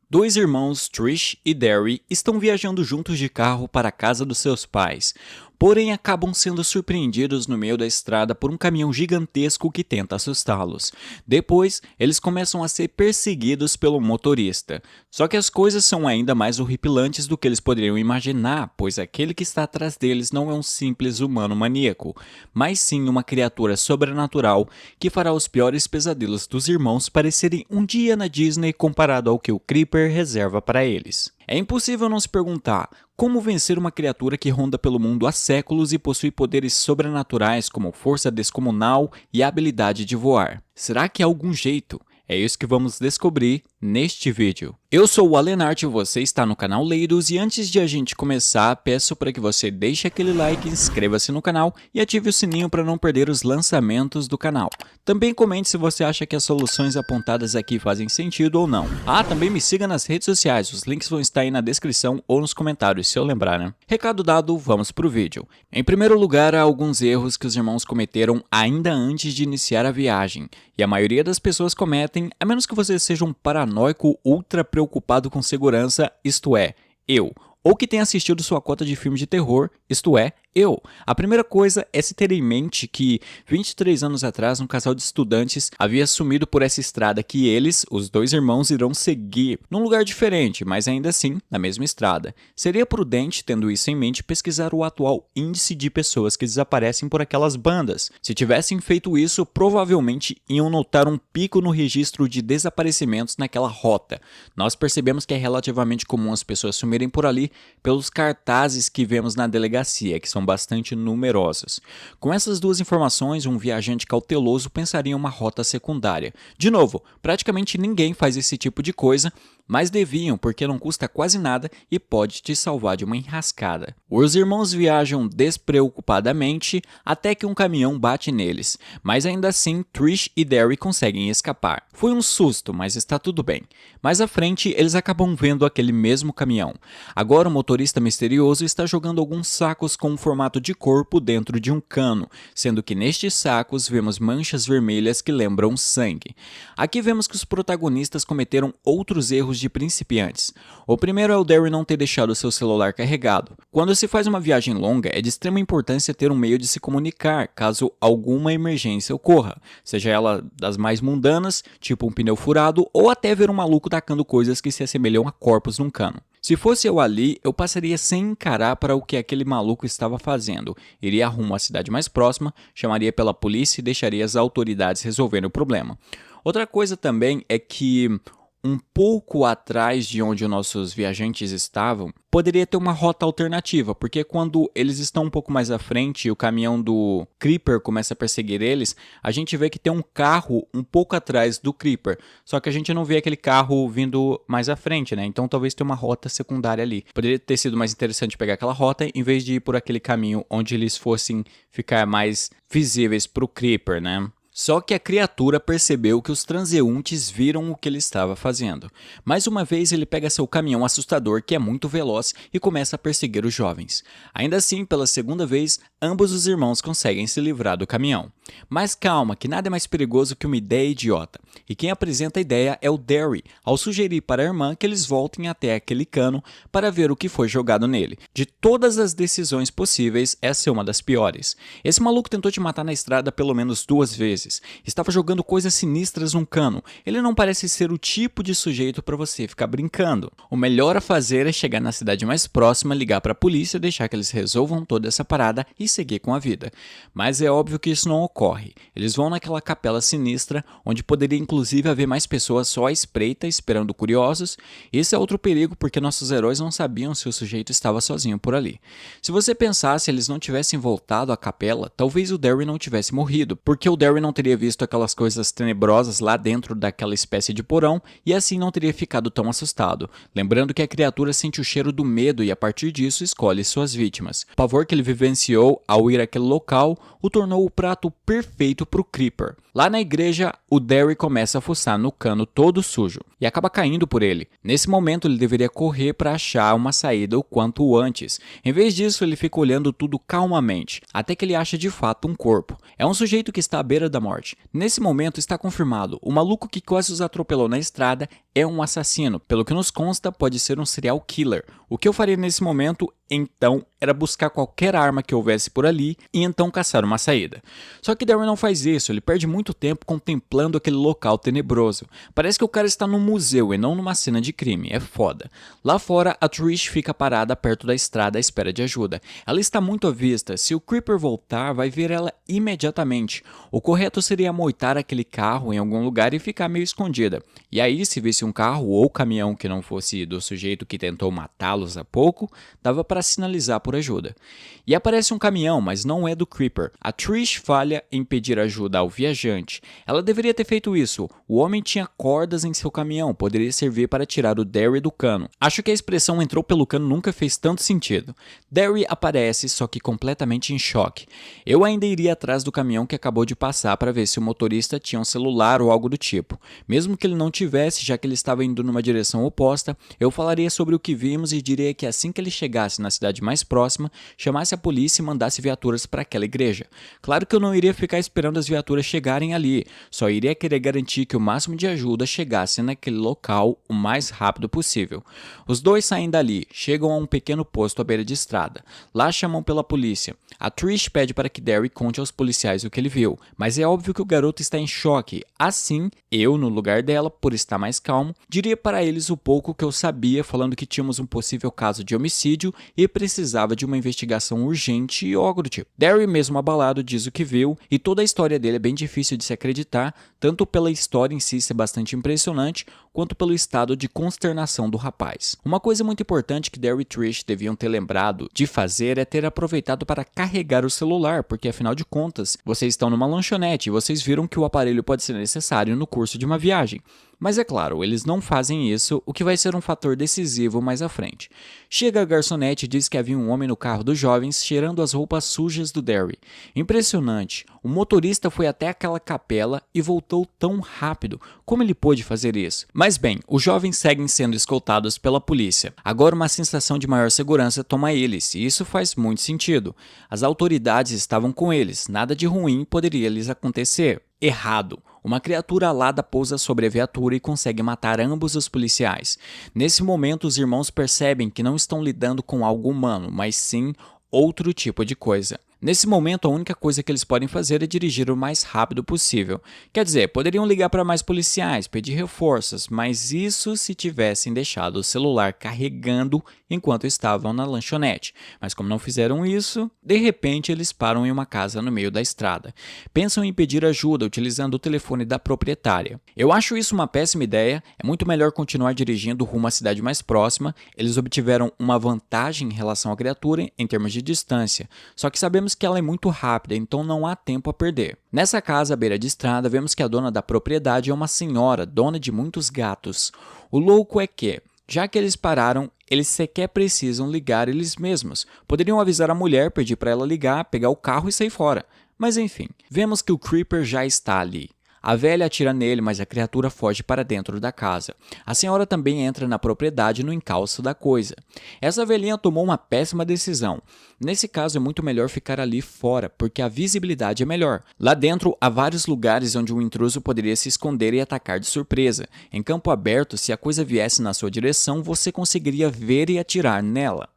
Dois irmãos, Trish e Derry, estão viajando juntos de carro para a casa dos seus pais, porém acabam sendo surpreendidos no meio da estrada por um caminhão gigantesco que tenta assustá-los. Depois, eles começam a ser perseguidos pelo motorista. Só que as coisas são ainda mais horripilantes do que eles poderiam imaginar, pois aquele que está atrás deles não é um simples humano maníaco, mas sim uma criatura sobrenatural que fará os piores pesadelos dos irmãos parecerem um dia na Disney comparado ao que o Creeper reserva para eles. É impossível não se perguntar como vencer uma criatura que ronda pelo mundo há séculos e possui poderes sobrenaturais como força descomunal e a habilidade de voar. Será que há algum jeito? É isso que vamos descobrir neste vídeo. Eu sou o Alenart, você está no canal Leidos e antes de a gente começar, peço para que você deixe aquele like, inscreva-se no canal e ative o sininho para não perder os lançamentos do canal. Também comente se você acha que as soluções apontadas aqui fazem sentido ou não. Também me siga nas redes sociais, os links vão estar aí na descrição ou nos comentários, se eu lembrar, né? Recado dado, vamos pro vídeo. Em primeiro lugar, há alguns erros que os irmãos cometeram ainda antes de iniciar a viagem, e a maioria das pessoas cometem, a menos que você seja um paranoico ultra preocupado com segurança, isto é, eu, ou que tenha assistido sua cota de filmes de terror, isto é, eu. A primeira coisa é se ter em mente que 23 anos atrás um casal de estudantes havia assumido por essa estrada que eles, os dois irmãos, irão seguir num lugar diferente, mas ainda assim na mesma estrada. Seria prudente, tendo isso em mente, pesquisar o atual índice de pessoas que desaparecem por aquelas bandas. Se tivessem feito isso, provavelmente iam notar um pico no registro de desaparecimentos naquela rota. Nós percebemos que é relativamente comum as pessoas sumirem por ali pelos cartazes que vemos na delegacia, que são bastante numerosas. Com essas duas informações, um viajante cauteloso pensaria em uma rota secundária. De novo, praticamente ninguém faz esse tipo de coisa, mas deviam porque não custa quase nada e pode te salvar de uma enrascada. Os irmãos viajam despreocupadamente até que um caminhão bate neles, mas ainda assim Trish e Derry conseguem escapar. Foi um susto, mas está tudo bem. Mais à frente, eles acabam vendo aquele mesmo caminhão. Agora o motorista misterioso está jogando alguns sacos com um formato de corpo dentro de um cano, sendo que nestes sacos vemos manchas vermelhas que lembram sangue. Aqui vemos que os protagonistas cometeram outros erros de principiantes. O primeiro é o Derry não ter deixado seu celular carregado. Quando se faz uma viagem longa, é de extrema importância ter um meio de se comunicar caso alguma emergência ocorra, seja ela das mais mundanas, tipo um pneu furado, ou até ver um maluco tacando coisas que se assemelham a corpos num cano. Se fosse eu ali, eu passaria sem encarar para o que aquele maluco estava fazendo. Iria rumo à cidade mais próxima, chamaria pela polícia e deixaria as autoridades resolverem o problema. Outra coisa também é que um pouco atrás de onde os nossos viajantes estavam, poderia ter uma rota alternativa, porque quando eles estão um pouco mais à frente e o caminhão do Creeper começa a perseguir eles, a gente vê que tem um carro um pouco atrás do Creeper, só que a gente não vê aquele carro vindo mais à frente, né? Então talvez tenha uma rota secundária ali. Poderia ter sido mais interessante pegar aquela rota em vez de ir por aquele caminho onde eles fossem ficar mais visíveis para o Creeper, né? Só que a criatura percebeu que os transeuntes viram o que ele estava fazendo. Mais uma vez ele pega seu caminhão assustador, que é muito veloz, e começa a perseguir os jovens. Ainda assim, pela segunda vez, ambos os irmãos conseguem se livrar do caminhão. Mas calma, que nada é mais perigoso que uma ideia idiota. E quem apresenta a ideia é o Derry, ao sugerir para a irmã que eles voltem até aquele cano para ver o que foi jogado nele. De todas as decisões possíveis, essa é uma das piores. Esse maluco tentou te matar na estrada pelo menos 2 vezes. Estava jogando coisas sinistras num cano. Ele não parece ser o tipo de sujeito para você ficar brincando. O melhor a fazer é chegar na cidade mais próxima, ligar para a polícia, deixar que eles resolvam toda essa parada e seguir com a vida. Mas é óbvio que isso não ocorre. Eles vão naquela capela sinistra, onde poderia inclusive haver mais pessoas só à espreita, esperando curiosos. Esse é outro perigo, porque nossos heróis não sabiam se o sujeito estava sozinho por ali. Se você pensasse se eles não tivessem voltado à capela, talvez o Derry não tivesse morrido, porque o Derry não teria visto aquelas coisas tenebrosas lá dentro daquela espécie de porão e assim não teria ficado tão assustado. Lembrando que a criatura sente o cheiro do medo e a partir disso escolhe suas vítimas. O pavor que ele vivenciou ao ir àquele local o tornou o prato perfeito para o Creeper. Lá na igreja, o Derry começa a fuçar no cano todo sujo e acaba caindo por ele. Nesse momento ele deveria correr para achar uma saída o quanto antes. Em vez disso, ele fica olhando tudo calmamente, até que ele acha de fato um corpo. É um sujeito que está à beira da morte. Nesse momento está confirmado, o maluco que quase os atropelou na estrada é um assassino. Pelo que nos consta, pode ser um serial killer. O que eu faria nesse momento, então, era buscar qualquer arma que houvesse por ali e então caçar uma saída. Só que Darryl não faz isso, ele perde muito tempo contemplando aquele local tenebroso. Parece que o cara está num museu e não numa cena de crime, é foda. Lá fora, a Trish fica parada perto da estrada à espera de ajuda. Ela está muito à vista, se o Creeper voltar, vai ver ela imediatamente. O correto seria moitar aquele carro em algum lugar e ficar meio escondida. E aí, se visse um carro ou caminhão que não fosse do sujeito que tentou matá-los há pouco, dava para sinalizar por ajuda. E aparece um caminhão, mas não é do Creeper. A Trish falha em pedir ajuda ao viajante. Ela deveria ter feito isso. O homem tinha cordas em seu caminhão, poderia servir para tirar o Darry do cano. Acho que a expressão entrou pelo cano nunca fez tanto sentido. Darry aparece, só que completamente em choque. Eu ainda iria atrás do caminhão que acabou de passar para ver se o motorista tinha um celular ou algo do tipo. Mesmo que ele não tivesse, já que ele estava indo numa direção oposta, eu falaria sobre o que vimos e diria que assim que ele chegasse na cidade mais próxima, chamasse a polícia e mandasse viaturas para aquela igreja. Claro que eu não iria ficar esperando as viaturas chegarem ali, só iria querer garantir que o máximo de ajuda chegasse naquele local o mais rápido possível. Os dois saem dali, chegam a um pequeno posto à beira de estrada. Lá chamam pela polícia. A Trish pede para que Darry conte aos policiais o que ele viu, mas é óbvio que o garoto está em choque. Assim, eu, no lugar dela, por estar mais calmo, diria para eles o pouco que eu sabia, falando que tínhamos um possível caso de homicídio e precisava de uma investigação urgente ou algo do tipo. Darry, mesmo abalado, diz o que viu, e toda a história dele é bem difícil de se acreditar, tanto pela história em si ser bastante impressionante, quanto pelo estado de consternação do rapaz. Uma coisa muito importante que Darry e Trish deviam ter lembrado de fazer é ter aproveitado para carregar o celular, porque afinal de contas, vocês estão numa lanchonete e vocês viram que o aparelho pode ser necessário no curso de uma viagem. Mas é claro, eles não fazem isso, o que vai ser um fator decisivo mais à frente. Chega a garçonete e diz que havia um homem no carro dos jovens cheirando as roupas sujas do Darry. Impressionante, o motorista foi até aquela capela e voltou tão rápido. Como ele pôde fazer isso? Mas bem, os jovens seguem sendo escoltados pela polícia. Agora uma sensação de maior segurança toma eles, e isso faz muito sentido. As autoridades estavam com eles, nada de ruim poderia lhes acontecer. Errado. Uma criatura alada pousa sobre a viatura e consegue matar ambos os policiais. Nesse momento, os irmãos percebem que não estão lidando com algo humano, mas sim outro tipo de coisa. Nesse momento, a única coisa que eles podem fazer é dirigir o mais rápido possível. Quer dizer, poderiam ligar para mais policiais, pedir reforços, mas isso se tivessem deixado o celular carregando enquanto estavam na lanchonete. Mas como não fizeram isso, de repente eles param em uma casa no meio da estrada. Pensam em pedir ajuda utilizando o telefone da proprietária. Eu acho isso uma péssima ideia, é muito melhor continuar dirigindo rumo à cidade mais próxima. Eles obtiveram uma vantagem em relação à criatura em termos de distância, só que sabemos que ela é muito rápida, então não há tempo a perder. Nessa casa à beira de estrada, vemos que a dona da propriedade é uma senhora, dona de muitos gatos. O louco é que, já que eles pararam, eles sequer precisam ligar eles mesmos. Poderiam avisar a mulher, pedir para ela ligar, pegar o carro e sair fora. Mas enfim, vemos que o Creeper já está ali. A velha atira nele, mas a criatura foge para dentro da casa. A senhora também entra na propriedade no encalço da coisa. Essa velhinha tomou uma péssima decisão. Nesse caso é muito melhor ficar ali fora, porque a visibilidade é melhor. Lá dentro há vários lugares onde um intruso poderia se esconder e atacar de surpresa. Em campo aberto, se a coisa viesse na sua direção, você conseguiria ver e atirar nela.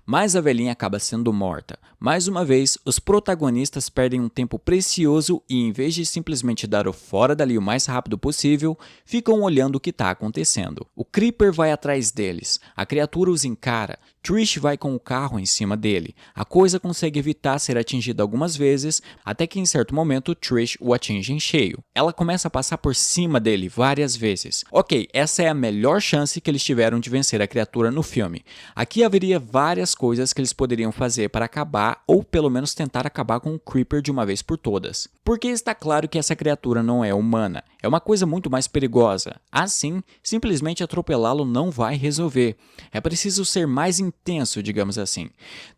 Mas a velhinha acaba sendo morta. Mais uma vez, os protagonistas perdem um tempo precioso e, em vez de simplesmente dar o fora dali o mais rápido possível, ficam olhando o que está acontecendo. O Creeper vai atrás deles. A criatura os encara. Trish vai com o carro em cima dele. A coisa consegue evitar ser atingida algumas vezes, até que em certo momento Trish o atinge em cheio. Ela começa a passar por cima dele várias vezes. Ok, essa é a melhor chance que eles tiveram de vencer a criatura no filme. Aqui haveria várias coisas que eles poderiam fazer para acabar, ou pelo menos tentar acabar com o Creeper de uma vez por todas. Porque está claro que essa criatura não é humana. É uma coisa muito mais perigosa. Assim, simplesmente atropelá-lo não vai resolver. É preciso ser mais intenso, digamos assim.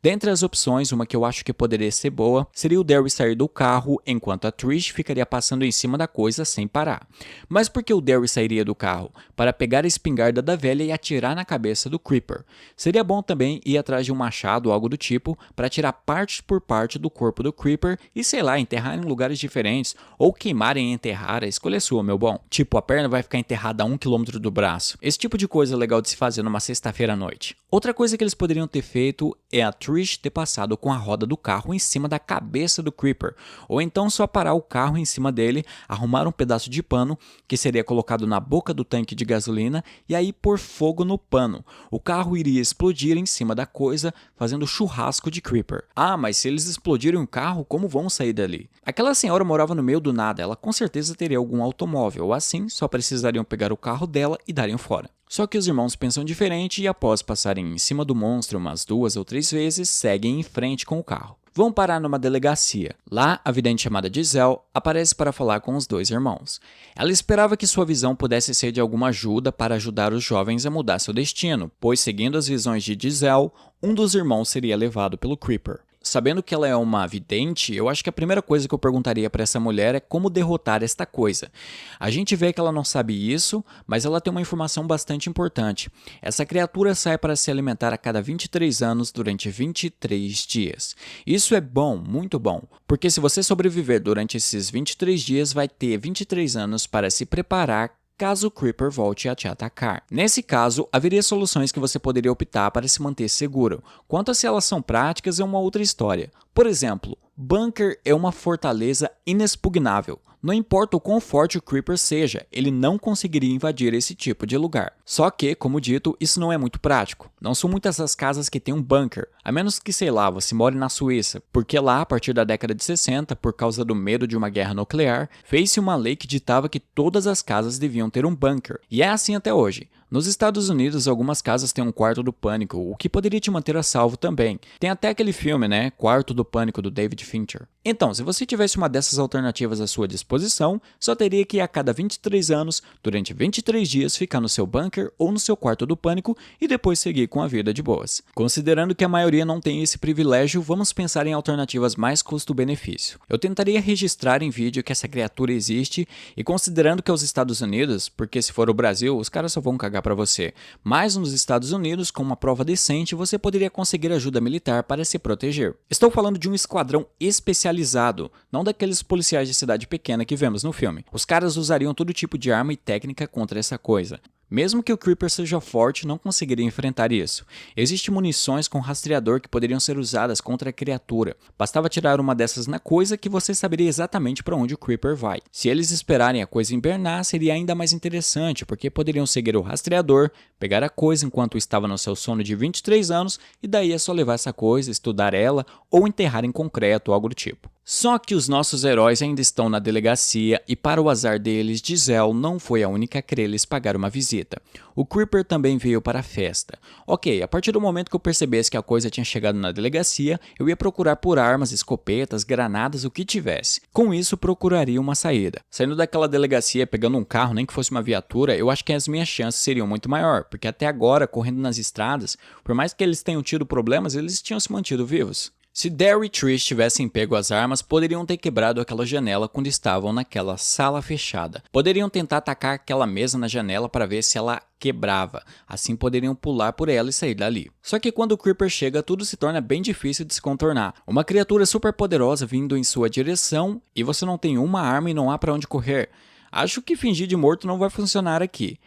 Dentre as opções, uma que eu acho que poderia ser boa seria o Darry sair do carro enquanto a Trish ficaria passando em cima da coisa sem parar. Mas por que o Darry sairia do carro? Para pegar a espingarda da velha e atirar na cabeça do Creeper. Seria bom também ir atrás atrás de um machado ou algo do tipo para tirar parte por parte do corpo do Creeper e, sei lá, enterrar em lugares diferentes ou queimarem e enterrar, a escolha é sua, meu bom. Tipo, a perna vai ficar enterrada a 1 quilômetro do braço. Esse tipo de coisa é legal de se fazer numa sexta-feira à noite. Outra coisa que eles poderiam ter feito é a Trish ter passado com a roda do carro em cima da cabeça do Creeper, ou então só parar o carro em cima dele, arrumar um pedaço de pano que seria colocado na boca do tanque de gasolina e aí pôr fogo no pano. O carro iria explodir em cima da coisa, fazendo churrasco de Creeper. Ah, mas se eles explodirem o carro, como vão sair dali? Aquela senhora morava no meio do nada, ela com certeza teria algum automóvel, ou assim só precisariam pegar o carro dela e darem fora. Só que os irmãos pensam diferente e após passarem em cima do monstro umas 2 ou 3 vezes, seguem em frente com o carro. Vão parar numa delegacia. Lá, a vidente chamada Giselle aparece para falar com os 2 irmãos. Ela esperava que sua visão pudesse ser de alguma ajuda para ajudar os jovens a mudar seu destino, pois seguindo as visões de Giselle, um dos irmãos seria levado pelo Creeper. Sabendo que ela é uma vidente, eu acho que a primeira coisa que eu perguntaria para essa mulher é como derrotar esta coisa. A gente vê que ela não sabe isso, mas ela tem uma informação bastante importante. Essa criatura sai para se alimentar a cada 23 anos durante 23 dias. Isso é bom, muito bom, porque se você sobreviver durante esses 23 dias, vai ter 23 anos para se preparar caso o Creeper volte a te atacar. Nesse caso, haveria soluções que você poderia optar para se manter seguro. Quanto a se elas são práticas é uma outra história. Por exemplo, bunker é uma fortaleza inexpugnável. Não importa o quão forte o Creeper seja, ele não conseguiria invadir esse tipo de lugar. Só que, como dito, isso não é muito prático. Não são muitas as casas que têm um bunker, a menos que, sei lá, você more na Suíça, porque lá, a partir da década de 60, por causa do medo de uma guerra nuclear, fez-se uma lei que ditava que todas as casas deviam ter um bunker. E é assim até hoje. Nos Estados Unidos, algumas casas têm um quarto do pânico, o que poderia te manter a salvo também. Tem até aquele filme, né? Quarto do Pânico, do David Fincher. Então, se você tivesse uma dessas alternativas à sua disposição, só teria que a cada 23 anos, durante 23 dias, ficar no seu bunker ou no seu quarto do pânico e depois seguir com a vida de boas. Considerando que a maioria não tem esse privilégio, vamos pensar em alternativas mais custo-benefício. Eu tentaria registrar em vídeo que essa criatura existe e considerando que é os Estados Unidos, porque se for o Brasil, os caras só vão cagar para você. Mas nos Estados Unidos, com uma prova decente, você poderia conseguir ajuda militar para se proteger. Estou falando de um esquadrão especializado, não daqueles policiais de cidade pequena que vemos no filme. Os caras usariam todo tipo de arma e técnica contra essa coisa. Mesmo que o Creeper seja forte, não conseguiria enfrentar isso. Existem munições com rastreador que poderiam ser usadas contra a criatura. Bastava tirar uma dessas na coisa que você saberia exatamente para onde o Creeper vai. Se eles esperarem a coisa invernar, seria ainda mais interessante, porque poderiam seguir o rastreador, pegar a coisa enquanto estava no seu sono de 23 anos, e daí é só levar essa coisa, estudar ela, ou enterrar em concreto ou algo do tipo. Só que os nossos heróis ainda estão na delegacia e para o azar deles, Giselle não foi a única a querer lhes pagar uma visita. O Creeper também veio para a festa. Ok, a partir do momento que eu percebesse que a coisa tinha chegado na delegacia, eu ia procurar por armas, escopetas, granadas, o que tivesse. Com isso, procuraria uma saída. Saindo daquela delegacia, pegando um carro, nem que fosse uma viatura, eu acho que as minhas chances seriam muito maior, porque até agora, correndo nas estradas, por mais que eles tenham tido problemas, eles tinham se mantido vivos. Se Daryl e Trish tivessem pego as armas, poderiam ter quebrado aquela janela quando estavam naquela sala fechada. Poderiam tentar atacar aquela mesa na janela para ver se ela quebrava. Assim poderiam pular por ela e sair dali. Só que quando o Creeper chega, tudo se torna bem difícil de se contornar. Uma criatura super poderosa vindo em sua direção e você não tem uma arma e não há para onde correr. Acho que fingir de morto não vai funcionar aqui.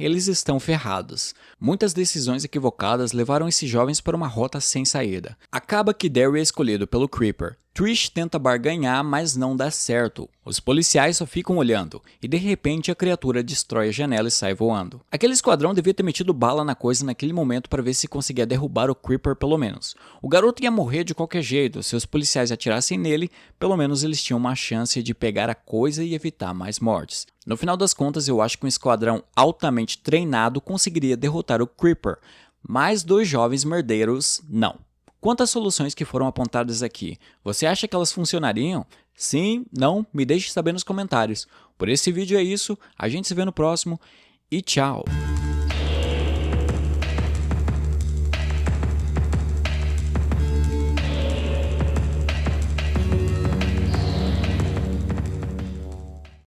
Eles estão ferrados. Muitas decisões equivocadas levaram esses jovens para uma rota sem saída. Acaba que Daryl é escolhido pelo Creeper. Trish tenta barganhar, mas não dá certo. Os policiais só ficam olhando, e de repente a criatura destrói a janela e sai voando. Aquele esquadrão devia ter metido bala na coisa naquele momento para ver se conseguia derrubar o Creeper pelo menos. O garoto ia morrer de qualquer jeito, se os policiais atirassem nele, pelo menos eles tinham uma chance de pegar a coisa e evitar mais mortes. No final das contas, eu acho que um esquadrão altamente treinado conseguiria derrotar o Creeper, mas 2 jovens merdeiros, não. Quanto às soluções que foram apontadas aqui, você acha que elas funcionariam? Sim? Não? Me deixe saber nos comentários. Por esse vídeo é isso, a gente se vê no próximo e tchau!